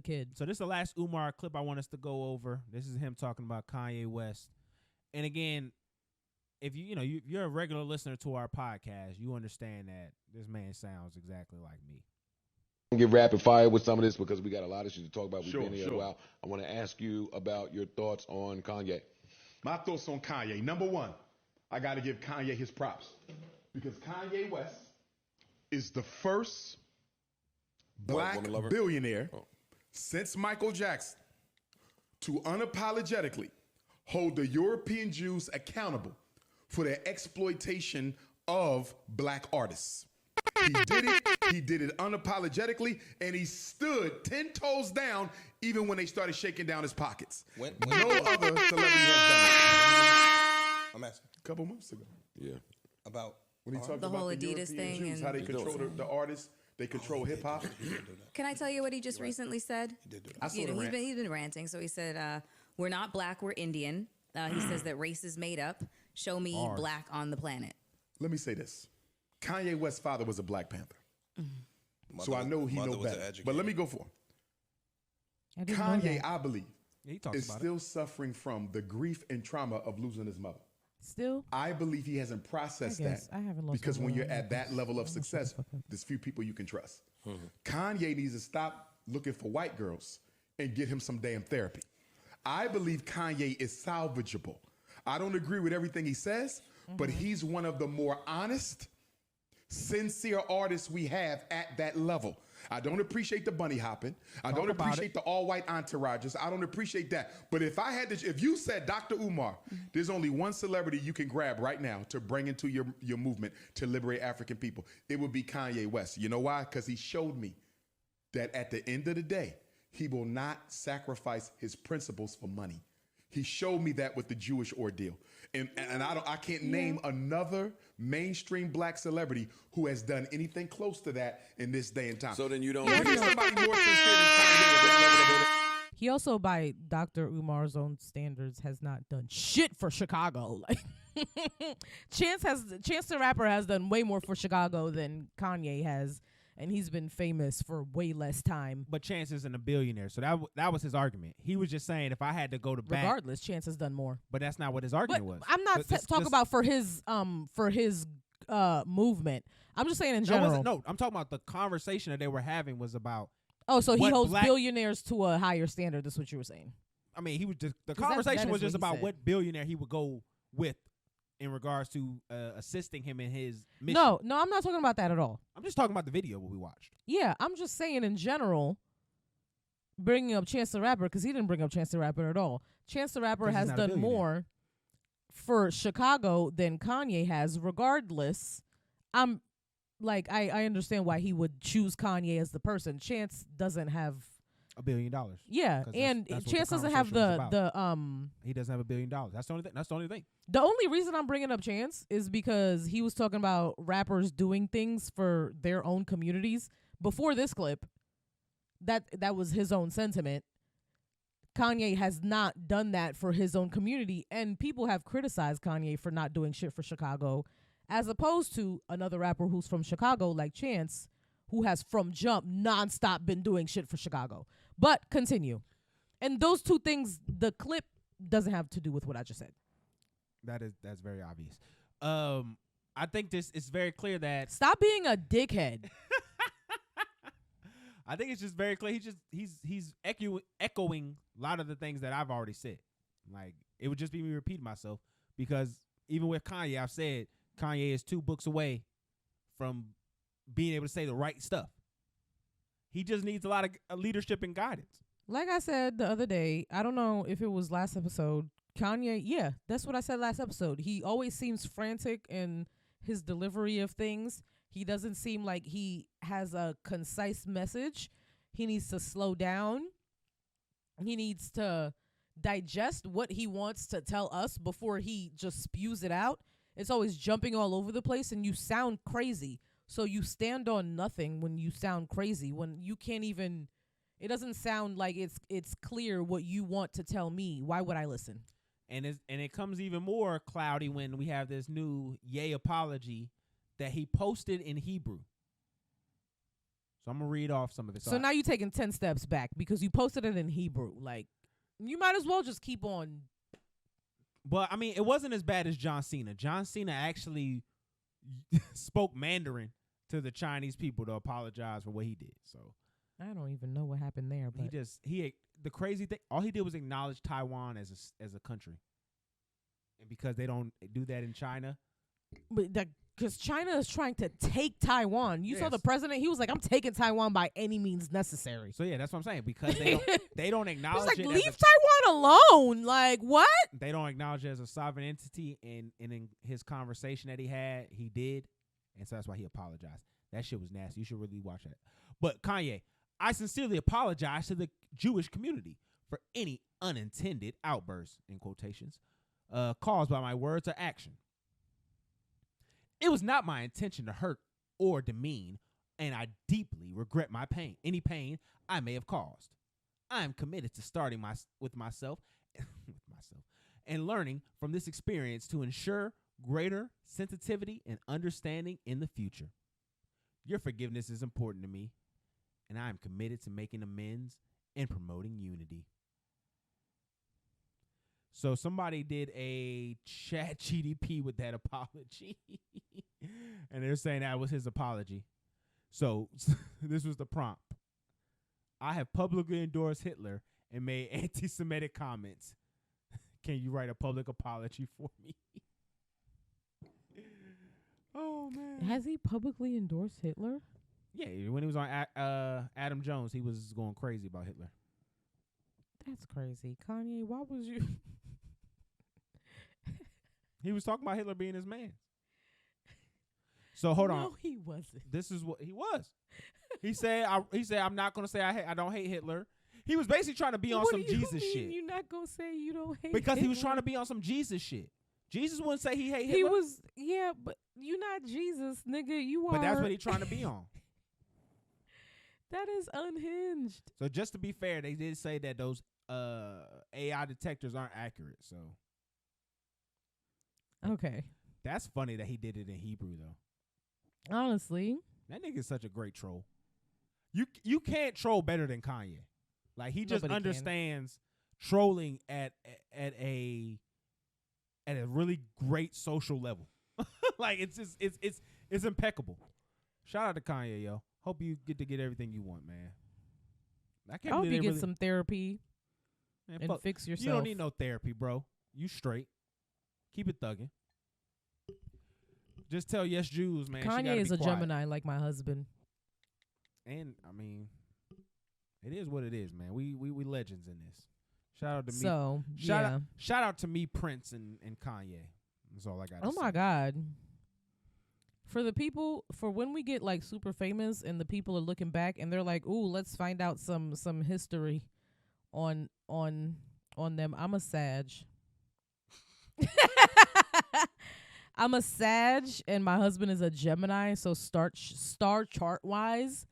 kid. So this is the last Umar clip I want us to go over. This is him talking about Kanye West. And again, if you're a regular listener to our podcast, you understand that this man sounds exactly like me. Get rapid fire with some of this because we got a lot of issues to talk about. We've been here Sure. a while. I want to ask you about your thoughts on Kanye. My thoughts on Kanye. Number one, I got to give Kanye his props because Kanye West is the first black billionaire since Michael Jackson to unapologetically hold the European Jews accountable for their exploitation of black artists. He did it unapologetically, and he stood 10 toes down even when they started shaking down his pockets. When no other celebrity has done that. I'm asking. A couple months ago. Yeah. About when he talked the about whole the Adidas European thing Jews, and how they control the artists, they control hip hop. Can I tell you what he just recently said? He did do that. I saw the rant. He's been ranting. So he said, "We're not black, we're Indian." He says that race is made up. Show me black on the planet. Let me say this: Kanye West's father was a Black Panther, so I know he knows better. But let me go for him. Kanye, I believe, Yeah, he talks is about still suffering from the grief and trauma of losing his mother. Still? I believe he hasn't processed I guess. that I haven't lost because my when you're mind. at that level of success, there's few people you can trust. Kanye needs to stop looking for white girls and get him some damn therapy. I believe Kanye is salvageable. I don't agree with everything he says, but he's one of the more honest, sincere artists we have at that level. I don't appreciate the bunny hopping. I don't appreciate the all-white entourages. I don't appreciate that. But if you said, Dr. Umar, there's only one celebrity you can grab right now to bring into your movement to liberate African people, it would be Kanye West. You know why? Because he showed me that at the end of the day, he will not sacrifice his principles for money. He showed me that with the Jewish ordeal. And I can't name another mainstream black celebrity who has done anything close to that in this day and time. So then you don't. Give me somebody more sincere than Kanye at that level. He also, by Dr. Umar's own standards, has not done shit for Chicago. Like Chance the Rapper has done way more for Chicago than Kanye has, and he's been famous for way less time. But Chance isn't a billionaire, so that was his argument. He was just saying if I had to go to back, Regardless, Chance has done more. but that's not what his argument was. I'm not talking about for his movement. I'm just saying in general. No, I'm talking about the conversation that they were having was about. Oh, so he what holds black- billionaires to a higher standard. That's what you were saying. I mean, he was just the 'Cause that conversation is was what just he about said. what billionaire he would go with in regards to assisting him in his mission. No, I'm not talking about that at all. I'm just talking about the video we watched. Yeah, I'm just saying in general, bringing up Chance the Rapper, because he didn't bring up Chance the Rapper at all. Chance the Rapper 'Cause he's has not a done billionaire. more for Chicago than Kanye has. Regardless, I'm like, I understand why he would choose Kanye as the person. Chance doesn't have. $1 billion. Yeah, 'Cause and that's what Chance the doesn't have conversation was the He doesn't have $1 billion. That's the only thing. That's the only thing. The only reason I'm bringing up Chance is because he was talking about rappers doing things for their own communities. Before this clip, that was his own sentiment. Kanye has not done that for his own community, and people have criticized Kanye for not doing shit for Chicago, as opposed to another rapper who's from Chicago like Chance, who has from jump nonstop been doing shit for Chicago. But continue. And those two things, the clip doesn't have to do with what I just said. That's very obvious. I think this is very clear that Stop being a dickhead. I think it's just very clear. He's echoing a lot of the things that I've already said. Like it would just be me repeating myself because even with Kanye, I've said Kanye is 2 books away from being able to say the right stuff. He just needs a lot of leadership and guidance. Like I said the other day, I don't know if it was last episode, Kanye, yeah, that's what I said last episode. He always seems frantic in his delivery of things. He doesn't seem like he has a concise message. He needs to slow down. He needs to digest what he wants to tell us before he just spews it out. It's always jumping all over the place, and you sound crazy. So you stand on nothing when you sound crazy, when you can't even, it doesn't sound like it's clear what you want to tell me. Why would I listen? And it comes even more cloudy when we have this new Ye apology that he posted in Hebrew. So I'm going to read off some of it. So now you're taking 10 steps back because you posted it in Hebrew. Like, you might as well just keep on. But, I mean, it wasn't as bad as John Cena. John Cena actually spoke Mandarin to the Chinese people to apologize for what he did. So I don't even know what happened there. But the crazy thing, all he did was acknowledge Taiwan as a country. And because they don't do that in China. But because China is trying to take Taiwan. You saw the president. He was like, "I'm taking Taiwan by any means necessary." So yeah, that's what I'm saying. Because they don't acknowledge He's like, it. leave Taiwan alone. Like what? They don't acknowledge it as a sovereign entity. And in his conversation that he had, he did, and so that's why he apologized. That shit was nasty. You should really watch that. But Kanye, I sincerely apologize to the Jewish community for any unintended outbursts, in quotations, caused by my words or action. It was not my intention to hurt or demean, and I deeply regret any pain I may have caused. I am committed to starting with myself and learning from this experience to ensure greater sensitivity and understanding in the future. Your forgiveness is important to me, and I am committed to making amends and promoting unity. So somebody did a chat GDP with that apology. And they're saying that was his apology. So this was the prompt. I have publicly endorsed Hitler and made anti-Semitic comments. Can you write a public apology for me? Oh, man. Has he publicly endorsed Hitler? Yeah, when he was on Adam Jones, he was going crazy about Hitler. That's crazy. Kanye, why was you... He was talking about Hitler being his man. So hold on. No, he wasn't. This is what he was. He said I'm not going to say I don't hate Hitler. He was basically trying to be on some Jesus shit. You're not going to say you don't hate because Hitler? He was trying to be on some Jesus shit. Jesus wouldn't say he hate Hitler. He was, yeah, but you're not Jesus, nigga. You are. But that's what he's trying to be on. That is unhinged. So just to be fair, they did say that those AI detectors aren't accurate. So okay. That's funny that he did it in Hebrew though. Honestly. That nigga's such a great troll. You can't troll better than Kanye. Like he just understands trolling at a really great social level. Like it's impeccable. Shout out to Kanye, yo. Hope you get everything you want, man. I hope you get some therapy and fix yourself. You don't need no therapy, bro. You straight. Keep it thugging. Just tell Yes Jews, man. Kanye is a Gemini like my husband. And I mean, it is what it is, man. We legends in this. Shout out to me. So shout out to me, Prince and Kanye. That's all I got. Oh my God. For the people, for when we get like super famous and the people are looking back and they're like, "Ooh, let's find out some history on them." I'm a Sag. I'm a Sag and my husband is a Gemini, so star chart wise,